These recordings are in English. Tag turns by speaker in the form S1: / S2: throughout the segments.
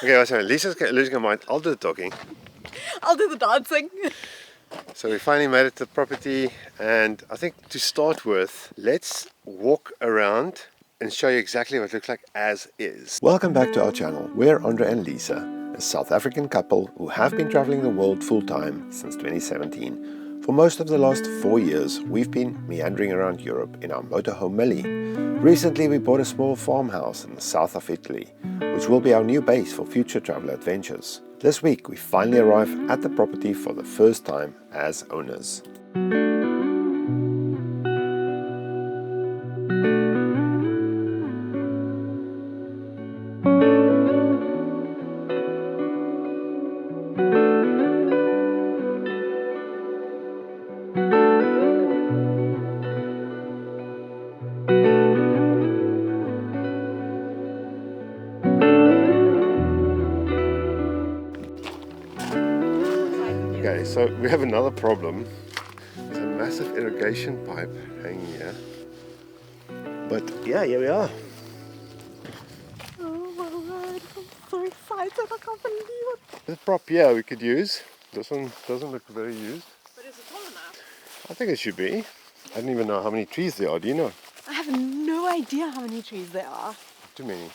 S1: Okay, so Lisa's losing her mind. I'll do the talking.
S2: I'll do the dancing.
S1: So we finally made it to the property, and I think to start with, let's walk around and show you exactly what it looks like as is. Welcome back to our channel. We're Andre and Lisa, a South African couple who have been traveling the world full-time since 2017. For most of the last 4 years, we've been meandering around Europe in our motorhome Millie. Recently, we bought a small farmhouse in the south of Italy, which will be our new base for future travel adventures. This week, we finally arrive at the property for the first time as owners. Okay, so we have another problem. There's a massive irrigation pipe hanging here. But yeah, here we are.
S2: Oh my word, I'm so excited, I can't believe it.
S1: This prop here we could use. This one doesn't look very used.
S2: But is it tall enough?
S1: I think it should be. I don't even know how many trees there are, do you know?
S2: I have no idea how many trees there are.
S1: Too many.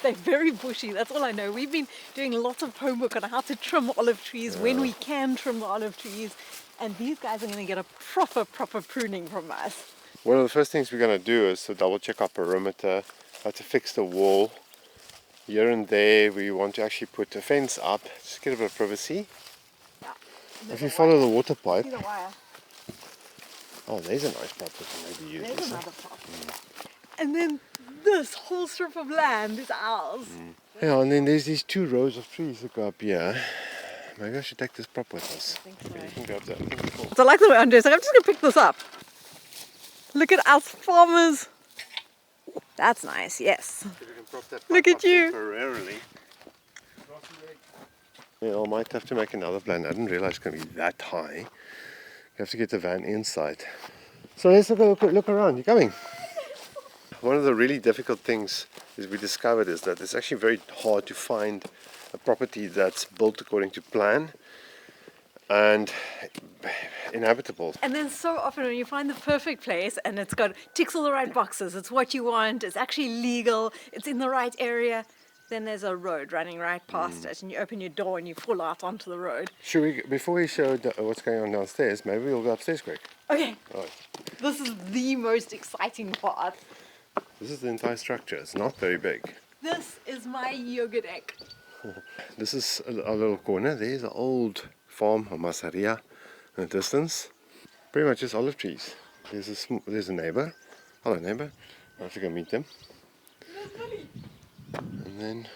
S2: They're very bushy, that's all I know. We've been doing lots of homework on how to trim olive trees, when we can trim the olive trees, and these guys are going to get a proper pruning from us.
S1: One of the first things we're going to do is to double check our perimeter, how to fix the wall. Here and there we want to actually put a fence up, just get a bit of privacy.
S2: Yeah.
S1: If you follow the water pipe,
S2: See the wire?
S1: oh, there's a nice prop we can maybe use.
S2: There's
S1: This.
S2: another prop. And then this whole strip of land is ours.
S1: Yeah, and then there's these 2 rows of trees that go up here. Maybe I should take this prop with us.
S2: I think so.
S1: You can grab that. I think it's cool.
S2: So I like the way Andre's like, I'm just going to pick this up. Look at us farmers. That's nice, yes.
S1: If you can prop that
S2: Look
S1: pipe
S2: at
S1: up
S2: you.
S1: temporarily. Yeah, I might have to make another plan. I didn't realize it's going to be that high. You have to get the van inside. So let's look around. You coming? One of the really difficult things is we discovered is that it's actually very hard to find a property that's built according to plan and inhabitable.
S2: And then so often when you find the perfect place and it's got ticks all the right boxes, it's what you want, it's actually legal, it's in the right area, then there's a road running right past it and you open your door and you fall out onto the road.
S1: Should we, before we show what's going on downstairs, maybe we'll go upstairs quick.
S2: Okay,
S1: Right.
S2: this is the most exciting part.
S1: This is the entire structure. It's not very big.
S2: This is my yoga deck.
S1: This is a little corner. There's an old farm, a masseria, in the distance. Pretty much just olive trees. There's a neighbor. Hello, neighbor. I have to go meet them. And then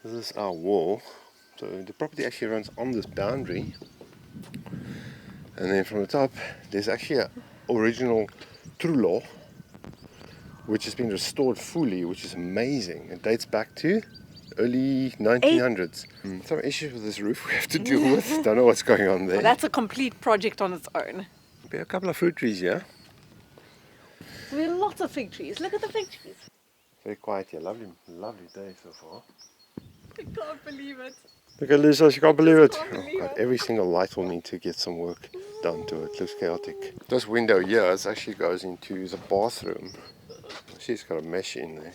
S1: this is our wall. So the property actually runs on this boundary. And then from the top, there's actually an original trullo, which has been restored fully, which is amazing. It dates back to early 1900s. Some issues with this roof we have to deal with. Don't know what's going on there.
S2: Well, that's a complete project on its own.
S1: Be a couple of fruit trees here.
S2: We have lots of fig trees. Look at the fig trees.
S1: Very quiet here. Lovely, lovely day so far.
S2: I can't believe it.
S1: Look at Lisa, she can't believe it.
S2: Can't
S1: Oh
S2: believe
S1: God,
S2: it.
S1: every single light will need to get some work done to it. Looks chaotic. This window here actually goes into the bathroom. She's got a mesh in there.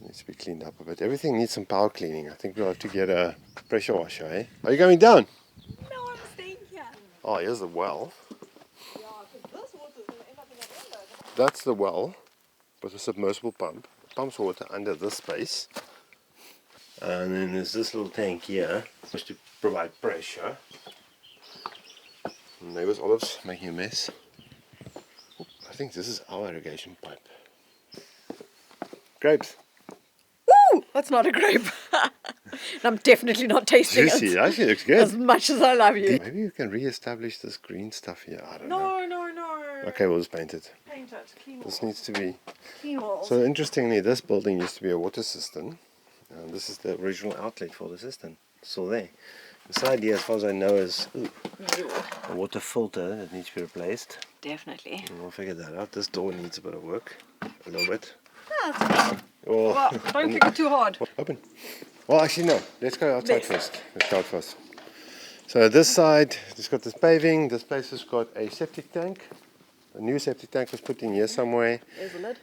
S1: Needs to be cleaned up a bit. Everything needs some power cleaning. I think we'll have to get a pressure washer, eh? Are you going down?
S2: No, I'm staying here.
S1: Oh, here's the well.
S2: Yeah, because this water's going to end up in that window.
S1: That's the well with a submersible pump. It pumps water under this space. And then there's this little tank here, just to provide pressure. Neighbour's olives making a mess. Oop, I think this is our irrigation pipe. Grapes.
S2: Ooh, that's not a grape. And I'm definitely not tasting
S1: Juicy,
S2: it.
S1: that actually looks
S2: As
S1: good.
S2: much as I love you.
S1: Maybe you can re-establish this green stuff here. I don't know.
S2: No.
S1: Okay, we'll just paint it.
S2: Paint it. Clean
S1: This
S2: walls.
S1: needs to be.
S2: Clean walls.
S1: So interestingly, this building used to be a water cistern. And this is the original outlet for the cistern. Still there. The side here, as far as I know, is a water filter that needs to be replaced.
S2: Definitely.
S1: And we'll figure that out. This door needs a bit of work. A little bit.
S2: Yeah, that's fine.
S1: Or
S2: Well, don't kick it too hard.
S1: open. Well, actually, no. Let's go outside
S2: This.
S1: first. Let's go out first. So this side, it's got this paving. This place has got a septic tank. A new septic tank was put in here somewhere.
S2: There's the lid.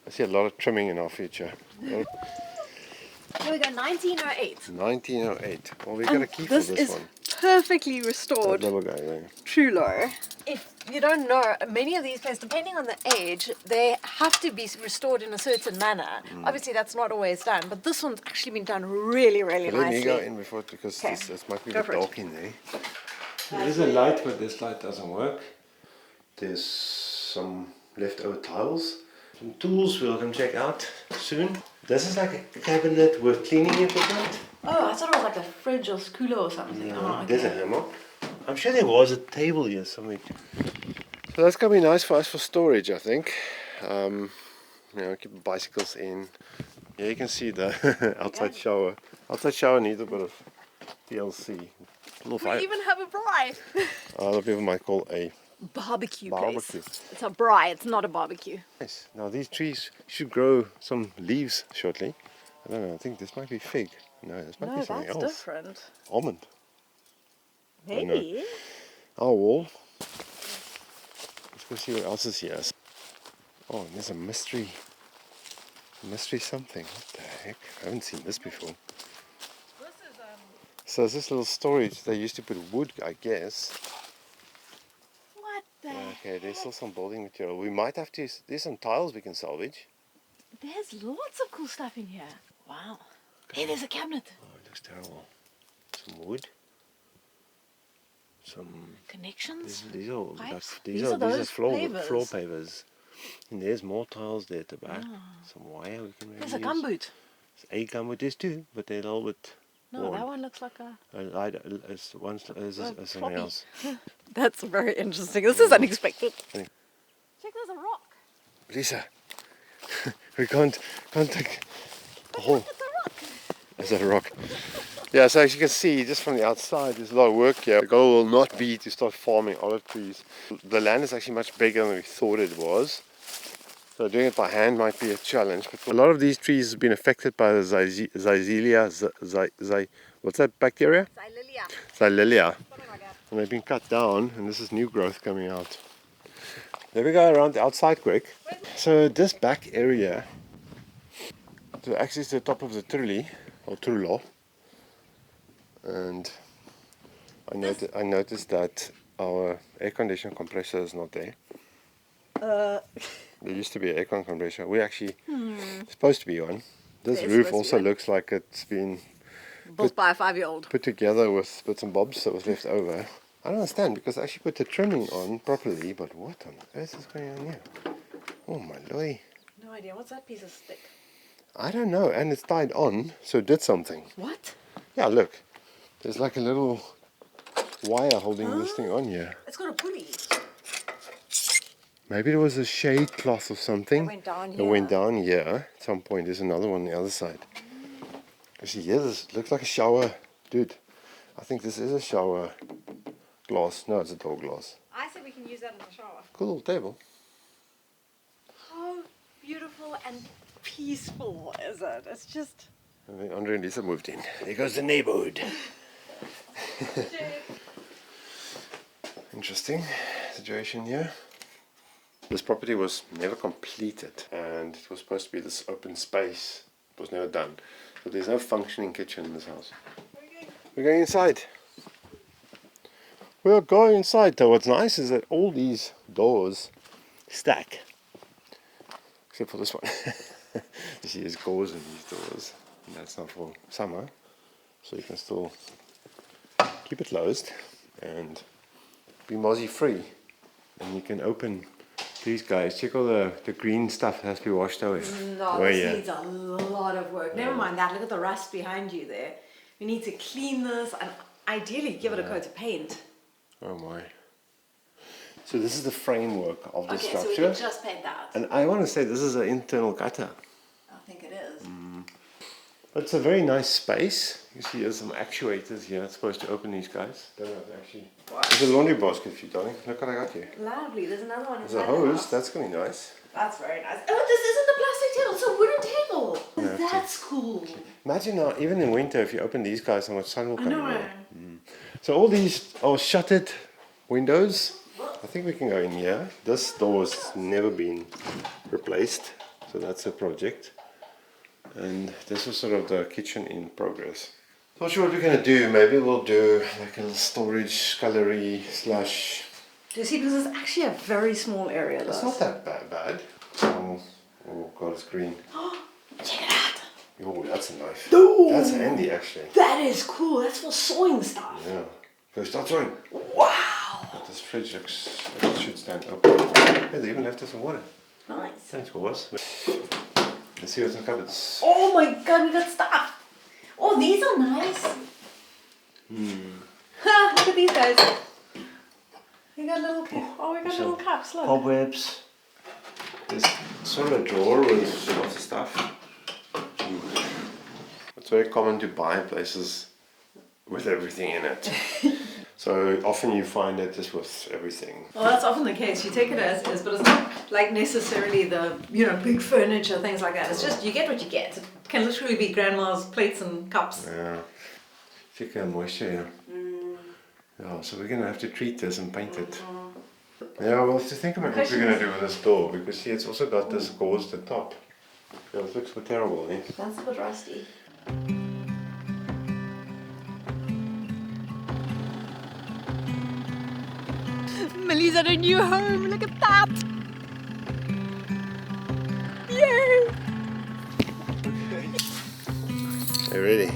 S1: I see a lot of trimming in our future.
S2: Here we go, 1908.
S1: 1908. Well, we got a key for
S2: This
S1: this
S2: is
S1: one.
S2: perfectly
S1: That
S2: restored
S1: little guy there.
S2: Trullo. If you don't know, many of these places, depending on the age, they have to be restored in a certain manner. Obviously, that's not always done, but this one's actually been done really, really
S1: Let me
S2: nicely.
S1: go in before because
S2: Okay.
S1: this might be a
S2: Go
S1: bit
S2: for it.
S1: dark in there. There is a light, but this light doesn't work. There's some leftover tiles. Some tools we'll come check out soon. This is like a cabinet with cleaning equipment.
S2: Oh, I thought it was like a fridge or cooler or something.
S1: There's a hammer. I'm sure there was a table here somewhere. So that's gonna be nice for us for storage, I think. You know, keep the bicycles in. Yeah, you can see the outside shower. Outside shower needs a bit of TLC. Little fire.
S2: We even have a braai.
S1: Other people might call a
S2: Barbecue
S1: barbecue.
S2: place. It's a braai, it's not a barbecue.
S1: Nice. Now these trees should grow some leaves shortly. I don't know. I think this might be fig. No, this might
S2: No,
S1: be something
S2: that's
S1: else.
S2: different.
S1: Almond.
S2: Maybe.
S1: Our wall. Let's go see what else is here. Oh, and there's a mystery. Mystery something. What the heck? I haven't seen this before. So it's this little storage. They used to put wood, I guess.
S2: What the
S1: Okay, there's still some building material. We might have to. There's some tiles we can salvage.
S2: There's lots of cool stuff in here. Wow. Hey, there's a cabinet.
S1: Oh, it looks terrible. Some wood. Some.
S2: Connections?
S1: These are
S2: Pipes?
S1: these
S2: These
S1: are
S2: are those
S1: floor
S2: pavers.
S1: pavers. And there's more tiles there at the back. Some wire we can maybe
S2: There's a
S1: use.
S2: gumboot.
S1: There's a gumboot. There's two, but they're a little bit.
S2: No,
S1: worn.
S2: that one looks like a...
S1: One's something
S2: floppy.
S1: else.
S2: That's very interesting. This is unexpected.
S1: Funny.
S2: Check, there's a rock.
S1: Lisa, we can't take the whole.
S2: It's a rock.
S1: Is that a rock? Yeah, so as you can see, just from the outside, there's a lot of work here. The goal will not be to start farming olive trees. The land is actually much bigger than we thought it was. So doing it by hand might be a challenge. But a lot of these trees have been affected by the Xylella, what's that bacteria? Xylella. And they've been cut down, and this is new growth coming out. There we go around the outside quick. So this back area, to access the top of the Trulli, or Trullo, and I noticed that our air conditioner compressor is not there. There used to be an aircon compressor. We actually supposed to be one. This
S2: There's
S1: roof
S2: supposed to
S1: also
S2: be one.
S1: looks like it's been
S2: Built by a 5-year-old.
S1: put together with bits and bobs that was left over. I don't understand because I actually put the trimming on properly, but what on earth is going on here? Oh my lord.
S2: No idea. What's that piece of stick?
S1: I don't know, and it's tied on, so it did something.
S2: What?
S1: Yeah, look. There's like a little wire holding this thing on here.
S2: It's got a pulley.
S1: Maybe there was a shade cloth or something.
S2: It went down
S1: It
S2: here.
S1: went down here. At some point, there's another one on the other side. You see here, this looks like a shower. Dude, I think this is a shower glass. No, it's a door glass.
S2: I said we can use that in the shower.
S1: Cool little table.
S2: How beautiful and peaceful is it? It's just...
S1: I think Andre and Lisa moved in. There goes the neighborhood. Interesting situation here. This property was never completed and it was supposed to be this open space. It was never done. So there's no functioning kitchen in this house. We're going inside. We're going inside though. What's nice is that all these doors stack. Except for this one. You see there's gauze in these doors. And that's not for summer. So you can still keep it closed and be mozzie free. And you can open these guys. Check all the green stuff that has to be washed away.
S2: No,
S1: Away,
S2: this
S1: yeah.
S2: needs a lot of work. Never mind that. Look at the rust behind you there. We need to clean this and ideally give it a coat of paint.
S1: Oh my. So this is the framework of the
S2: Okay, so we
S1: structure.
S2: can just paint that.
S1: And I want to say this is an internal gutter.
S2: I think it is.
S1: But it's a very nice space. You see there's some actuators here. It's supposed to open these guys. Don't know if actually. There's a laundry basket for you, darling. Look what I got here.
S2: Lovely. There's another one
S1: There's a
S2: inside the
S1: hose.
S2: house.
S1: That's going to be nice.
S2: That's very nice. Oh, this isn't a plastic table. It's a wooden table. that's cool.
S1: Imagine now, even in winter, if you open these guys, how much sun will
S2: I
S1: come
S2: know.
S1: in. So all these are shuttered windows. I think we can go in here. This door has never been replaced, so that's a project. And this is sort of the kitchen in progress. Not sure what we're going to do. Maybe we'll do like a little storage gallery slash...
S2: Do you see, because it's actually a very small area though.
S1: It's not that bad. Oh God, it's green.
S2: Check it out.
S1: Oh, that's a knife.
S2: Ooh.
S1: That's handy actually.
S2: That is cool. That's for sewing stuff.
S1: Yeah. Go start sewing.
S2: Wow.
S1: But this fridge looks like it should stand open. Yeah, they even left us some water.
S2: Nice.
S1: Thanks for us. Let's see what's in the cupboards.
S2: Oh my god, we got stuff. Oh, these are nice. Ha, look at these guys. We got little, we got little cups, look.
S1: Cobwebs. There's sort of a drawer with lots of stuff. It's very common to buy places with everything in it. So often you find it just with everything.
S2: Well, that's often the case. You take it as is, but it's not like necessarily the, big furniture, things like that. It's just, you get what you get. It can literally be grandma's plates and cups.
S1: Yeah. Check out moisture here. Yeah, so we're going to have to treat this and paint it. Yeah, we'll have to think about what we're going to do with this door, because see, it's also got this gauze at the top. Yeah, it looks so terrible, eh?
S2: That's a bit rusty. Millie's at a new home, look at that! Yay!
S1: You ready?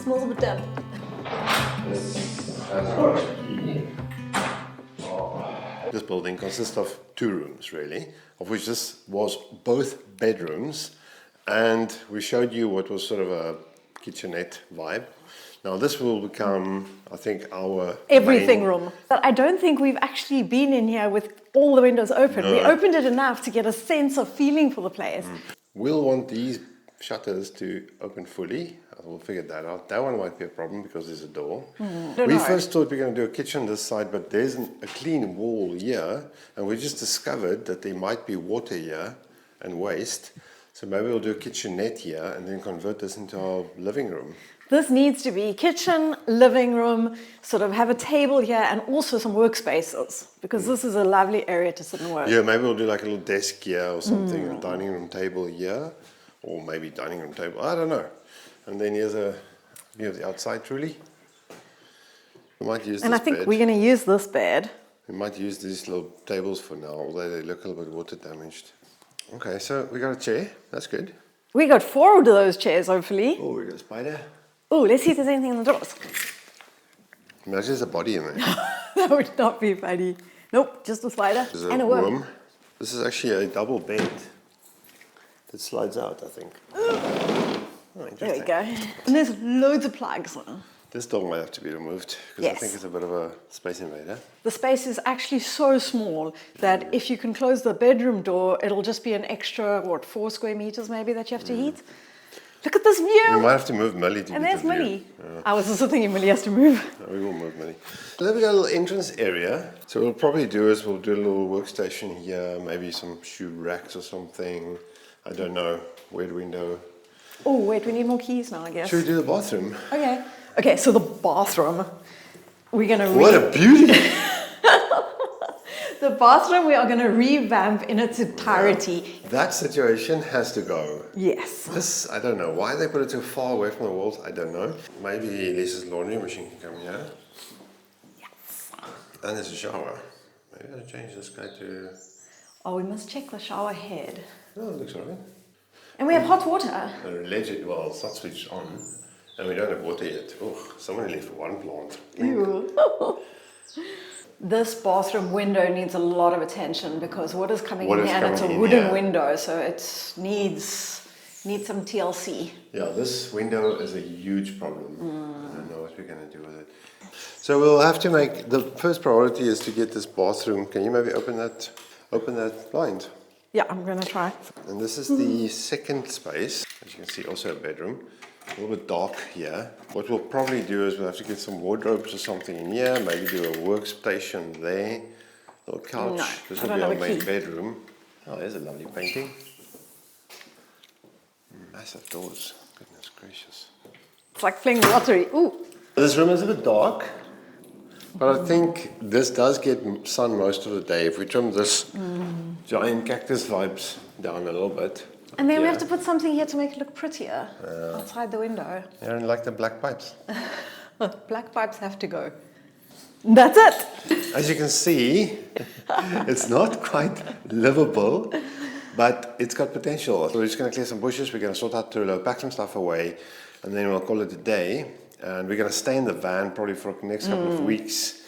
S2: Smells a bit damp.
S1: This building consists of 2 rooms, really, of which this was both bedrooms, and we showed you what was sort of a kitchenette vibe. Now this will become, I think, our
S2: Everything
S1: main-
S2: room. But I don't think we've actually been in here with all the windows open.
S1: No.
S2: We opened it enough to get a sense of feeling for the place.
S1: We'll want these shutters to open fully. We'll figure that out. That one might be a problem because there's a door.
S2: Don't
S1: We
S2: know.
S1: first thought we were going to do a kitchen this side, but there's a clean wall here, and we just discovered that there might be water here and waste. So maybe we'll do a kitchenette here and then convert this into our living room.
S2: This needs to be kitchen, living room, sort of have a table here and also some workspaces because this is a lovely area to sit and work.
S1: Yeah, maybe we'll do like a little desk here or something, a dining room table here, or maybe dining room table, I don't know. And then here's a view of the outside, truly. We might use
S2: And I
S1: this
S2: think
S1: bed.
S2: we're going to use this bed.
S1: We might use these little tables for now, although they look a little bit water damaged. Okay, so we got a chair, that's good.
S2: We got 4 of those chairs, hopefully.
S1: Oh, we got a spider.
S2: Oh, let's see if there's anything in the drawers.
S1: Imagine there's a body in there.
S2: That would not be funny. Nope, just a spider
S1: There's
S2: and a worm.
S1: room. This is actually a double bed that slides out, I think. Oh,
S2: There
S1: interesting.
S2: we go. And there's loads of plugs.
S1: This door might have to be removed because I
S2: Yes.
S1: think it's a bit of a space invader.
S2: The space is actually so small that if you can close the bedroom door, it'll just be an extra, 4 square meters maybe that you have to heat. Look at this
S1: We
S2: view!
S1: might have to move Millie to
S2: And
S1: get
S2: there's
S1: the view.
S2: Millie. I was also thinking Millie has to move.
S1: No, we will move Millie. Then we got a little entrance area. So what we'll probably do is we'll do a little workstation here, maybe some shoe racks or something. I don't know. Weird window.
S2: Oh, wait, we need more keys now, I guess.
S1: Should we do the bathroom?
S2: Okay. Okay, so the bathroom. We're going to
S1: What a beauty!
S2: The bathroom we are going to revamp in its entirety.
S1: That situation has to go.
S2: Yes.
S1: This, I don't know. Why they put it so far away from the walls, I don't know. Maybe Lisa's laundry machine can come here.
S2: Yes.
S1: And there's a shower. Maybe I'll change this guy to...
S2: Oh, we must check the shower head.
S1: Oh, it looks alright.
S2: And we have hot water.
S1: Legit, well, it's not switched on. And we don't have water yet. Oh, someone left one plant.
S2: Ew. This bathroom window needs a lot of attention because what is coming
S1: What
S2: in
S1: is
S2: here, and it's a
S1: coming in
S2: wooden
S1: here?
S2: window, so it needs some TLC.
S1: Yeah, this window is a huge problem. I don't know what we're going to do with it. So we'll have to make, the first priority is to get this bathroom. Can you maybe open that blind?
S2: Yeah, I'm going to try.
S1: And this is the second space. As you can see, also a bedroom. A little bit dark here. What we'll probably do is we'll have to get some wardrobes or something in here, maybe do a workstation there. Little couch.
S2: No,
S1: This
S2: I
S1: will
S2: don't
S1: be our
S2: have a
S1: main
S2: key.
S1: bedroom. Oh, there's a lovely painting. Massive doors. Goodness gracious.
S2: It's like playing the lottery. Ooh.
S1: This room is a bit dark, but I think this does get sun most of the day. If we trim this giant cactus vibes down a little bit.
S2: And then we
S1: Yeah.
S2: have to put something here to make it look prettier outside the window.
S1: I don't like the black pipes.
S2: Black pipes have to go. That's it.
S1: As you can see, it's not quite livable, but it's got potential. So we're just going to clear some bushes, we're going to sort out Turlo, pack some stuff away, and then we'll call it a day. And we're going to stay in the van probably for the next couple of weeks.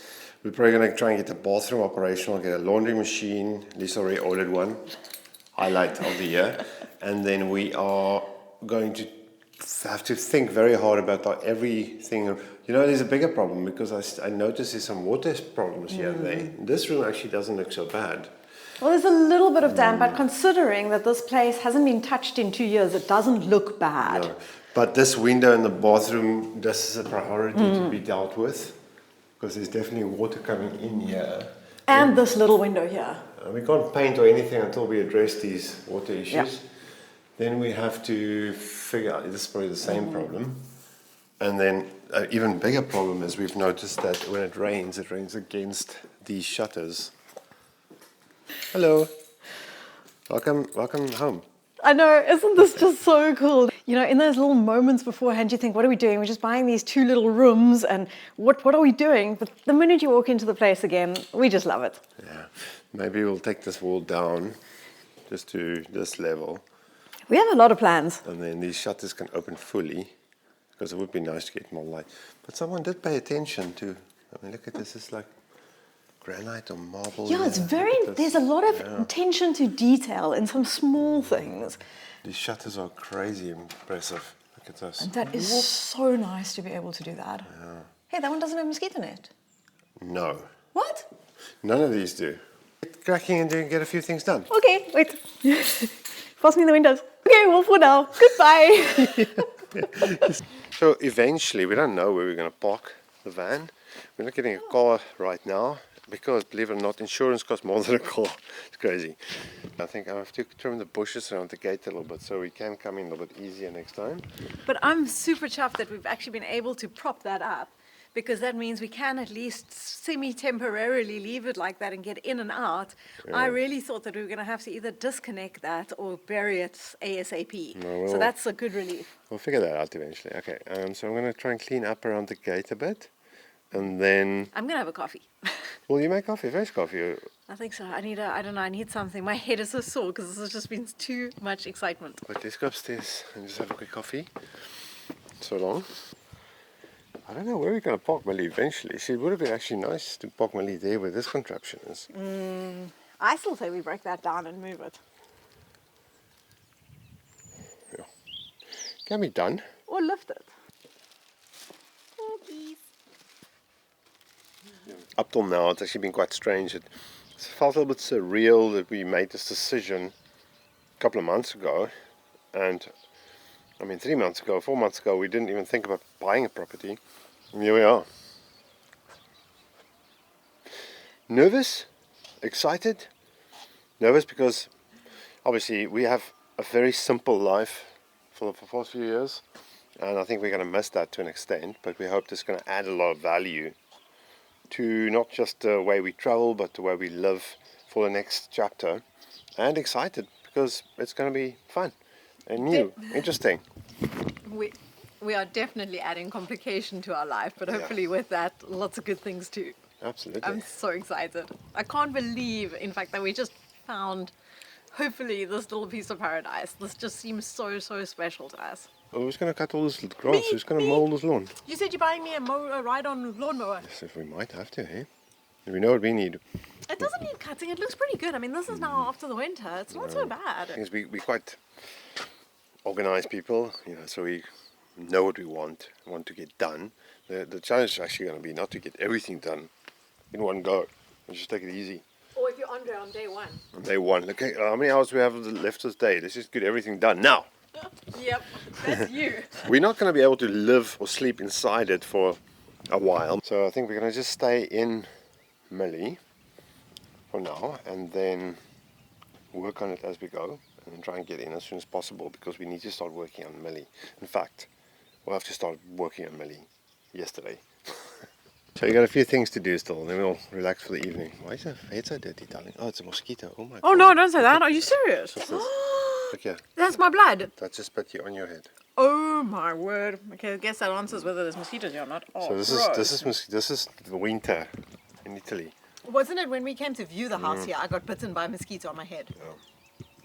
S1: We're probably going to try and get the bathroom operational, get a laundry machine. Lisa already ordered one. Highlight of the year. And then we are going to have to think very hard about everything. You know, there's a bigger problem because I noticed there's some water problems here and there. This room actually doesn't look so bad.
S2: Well, there's a little bit of damp, but considering that this place hasn't been touched in 2 years, it doesn't look bad.
S1: No. But this window in the bathroom, this is a priority to be dealt with because there's definitely water coming in here.
S2: And this little window here.
S1: We can't paint or anything until we address these water issues.
S2: Yeah.
S1: Then we have to figure out, this is probably the same problem. And then an even bigger problem is we've noticed that when it rains against these shutters. Hello. Welcome home.
S2: I know, isn't this just so cool? You know, in those little moments beforehand, you think, what are we doing? We're just buying these 2 little rooms, and what are we doing? But the minute you walk into the place again, we just love it.
S1: Yeah. Maybe we'll take this wall down just to this level.
S2: We have a lot of plans.
S1: And then these shutters can open fully because it would be nice to get more light. But someone did pay attention to, I mean, look at this, it's like granite or marble.
S2: Yeah, it's
S1: here.
S2: very,
S1: Look at this.
S2: there's a lot of attention to detail in some small things.
S1: These shutters are crazy impressive. Look at this.
S2: And that is so nice to be able to do that. Hey, that one doesn't have mosquito net.
S1: No,
S2: What?
S1: none of these do. Get cracking and get a few things done.
S2: Okay, wait. Fastening the windows. Okay, well, for now, goodbye.
S1: So eventually, we don't know where we're going to park the van. We're not getting a car right now because, believe it or not, insurance costs more than a car. It's crazy. I think I have to trim the bushes around the gate a little bit so we can come in a little bit easier next time.
S2: But I'm super chuffed that we've actually been able to prop that up, because that means we can at least semi-temporarily leave it like that and get in and out. I really thought that we were going to have to either disconnect that or bury it ASAP. So that's a good relief.
S1: We'll figure that out eventually. Okay, so I'm going to try and clean up around the gate a bit. And then,
S2: I'm going to have a coffee.
S1: will you make coffee? Fresh coffee?
S2: I think so. I need something. My head is so sore because this has just been too much excitement.
S1: But let's go upstairs and just have a quick coffee. So long. I don't know where we're going to park Millie eventually. See, it would have been actually nice to park Millie there where this contraption is.
S2: I still say we break that down and move it.
S1: Yeah. Can be done.
S2: Or lift it. Cookies.
S1: Up till now, it's actually been quite strange. It felt a little bit surreal that we made this decision a couple of months ago. And, 3 months ago, 4 months ago, we didn't even think about buying a property. And here we are. Nervous? Excited? Nervous because, obviously, we have a very simple life for the past few years. And I think we're going to miss that to an extent. But we hope this is going to add a lot of value to not just the way we travel, but the way we live for the next chapter. And excited because it's going to be fun and new, interesting.
S2: We are definitely adding complication to our life, but hopefully with that, lots of good things too.
S1: Absolutely.
S2: I'm so excited. I can't believe, in fact, that we just found, hopefully, this little piece of paradise. This just seems so, so special to us.
S1: Oh, who's going to cut all this grass? Who's going to mow this lawn?
S2: You said you're buying me a ride-on lawnmower.
S1: Yes, if we might have to, eh? We know what we need.
S2: It doesn't need cutting. It looks pretty good. This is now after the winter. It's not so bad.
S1: Because we quite organized people, so we know what we want to get done. The challenge is actually going to be not to get everything done in one go. Just take it easy.
S2: Or if you're Andre on day one.
S1: On day one. Look, how many hours we have left this day? Let's just get everything done now.
S2: Yep, that's you.
S1: We're not going to be able to live or sleep inside it for a while. So I think we're going to just stay in Millie for for now, and then work on it as we go, and then try and get in as soon as possible, because we need to start working on Millie. In fact, we'll have to start working on Millie yesterday. So you got a few things to do still, and then we'll relax for the evening. Why is that head so dirty, darling? Oh, it's a mosquito. Oh my god.
S2: Oh no, don't say that. Are you serious?
S1: What's this? Look here.
S2: That's my blood.
S1: That just spat you on your head.
S2: Oh my word. Okay, I guess that answers whether there's mosquitoes here or not. Oh,
S1: So this is the winter in Italy.
S2: Wasn't it when we came to view the house here, I got bitten by a mosquito on my head?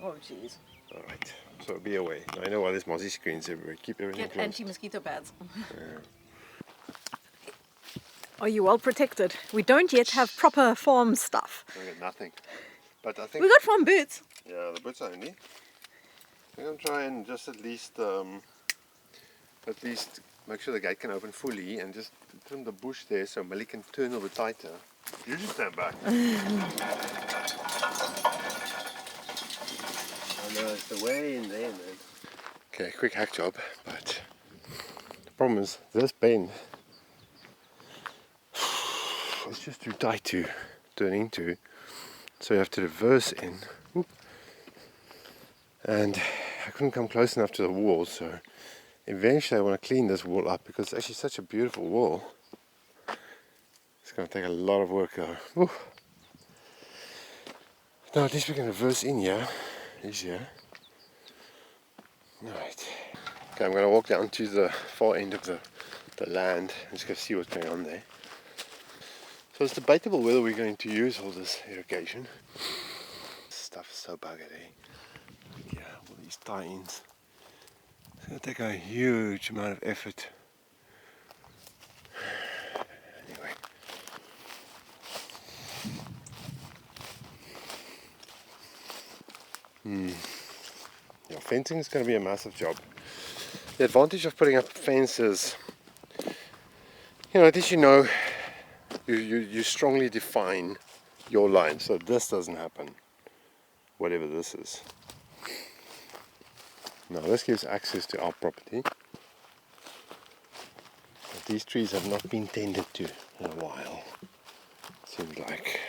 S2: Oh jeez.
S1: All right. So be away. I know why there's mozzie screens everywhere. Keep everything
S2: Get
S1: closed.
S2: anti-mosquito pads. Are you well protected? We don't yet have proper farm stuff.
S1: I got nothing. But I think
S2: We got farm boots.
S1: yeah, the boots are handy. I'm gonna try and just at least make sure the gate can open fully, and just trim the bush there so Millie can turn a little bit tighter. You should stand back. I know it's the way in there, man. Okay, quick hack job, but the problem is this bend. It's just too tight to turn into, so you have to reverse in. Oop. And I couldn't come close enough to the wall, so eventually I want to clean this wall up, because it's actually such a beautiful wall. It's going to take a lot of work though. Ooh. Now at least we can reverse in here, easier. Alright. Okay, I'm going to walk down to the far end of the land and just go see what's going on there. So it's debatable whether we're going to use all this irrigation. This stuff is so buggered, eh? Yeah, all these tie-ins. It's going to take a huge amount of effort. Anyway. Yeah, fencing is going to be a massive job. The advantage of putting up fences, at least you strongly define your line, so this doesn't happen, whatever this is. Now this gives access to our property. But these trees have not been tended to in a while, seems like.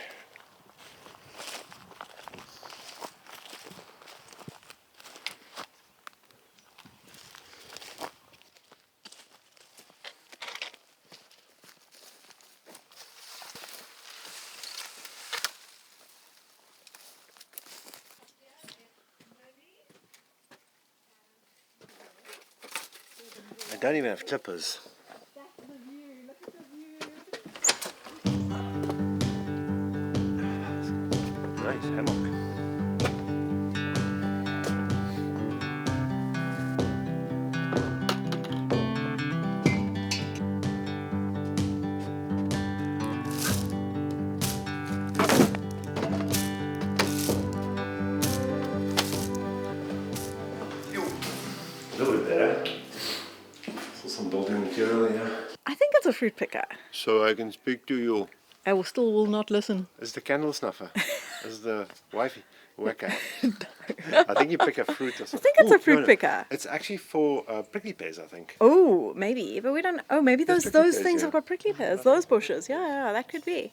S1: I don't even have clippers. Nice hammock. A little bit better. Some building material here.
S2: I think it's a fruit picker.
S1: So I can speak to you.
S2: I will not listen.
S1: It's the candle snuffer. It's the wifey. Whacker. I think you pick a fruit or something.
S2: I think it's a fruit picker.
S1: It's actually for prickly pears, I think.
S2: Oh, maybe, but we don't. Oh, maybe
S1: There's
S2: those
S1: prickly pears,
S2: things
S1: yeah.
S2: have got prickly pears. Those bushes, yeah, that could be.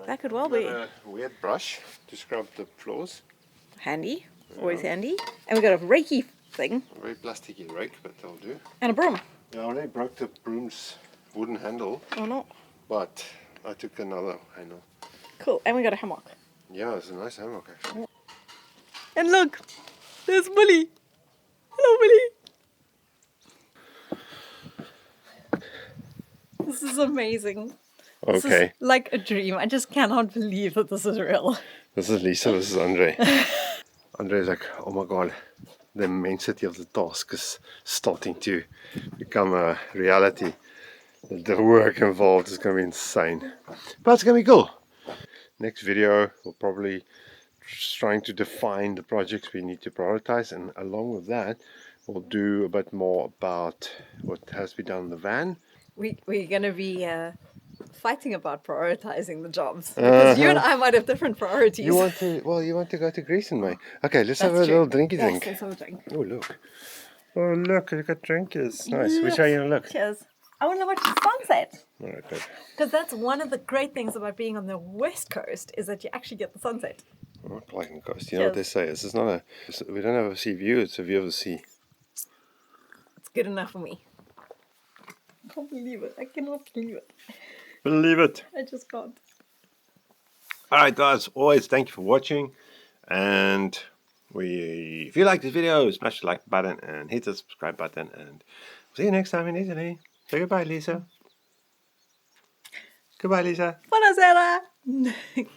S2: That could well be
S1: A weird brush to scrub the floors.
S2: handy. Always handy. And we got a reiki thing
S1: A very plasticky rake, but that'll do.
S2: and a broom.
S1: Yeah, I already broke the broom's wooden handle,
S2: Or not?
S1: but I took another handle.
S2: Cool. And we got a hammock.
S1: Yeah, it's a nice hammock actually.
S2: And look, there's Millie. Hello, Millie. This is amazing. This is
S1: Okay,
S2: like a dream. I just cannot believe that this is real.
S1: this is Lisa, this is Andre. Andre is like, oh my god, the immensity of the task is starting to become a reality. The work involved is going to be insane, but it's going to be cool. Next video we'll probably trying to define the projects we need to prioritize, and along with that we'll do a bit more about what has to be done in the van.
S2: We're going to be fighting about prioritizing the jobs because you and I might have different priorities.
S1: You want to go to Greece in May? Okay, let's have a
S2: That's true.
S1: little drinky drink.
S2: Yes, let's have a drink.
S1: Oh look, you got drinkers. Nice. Which way are you gonna look?
S2: Cheers. I want to watch the sunset.
S1: All right, good.
S2: Because that's one of the great things about being on the west coast is that you actually get the sunset.
S1: Not like in the coast. You know what they say? This is not we don't have a sea view, it's a view of the sea.
S2: It's good enough for me. I can't believe it. I cannot believe it.
S1: Believe it.
S2: I just can't.
S1: All right, guys. Always thank you for watching. And if you like this video, smash the like button and hit the subscribe button. And see you next time in Italy. Say goodbye, Lisa. Goodbye, Lisa.
S2: Buonasera.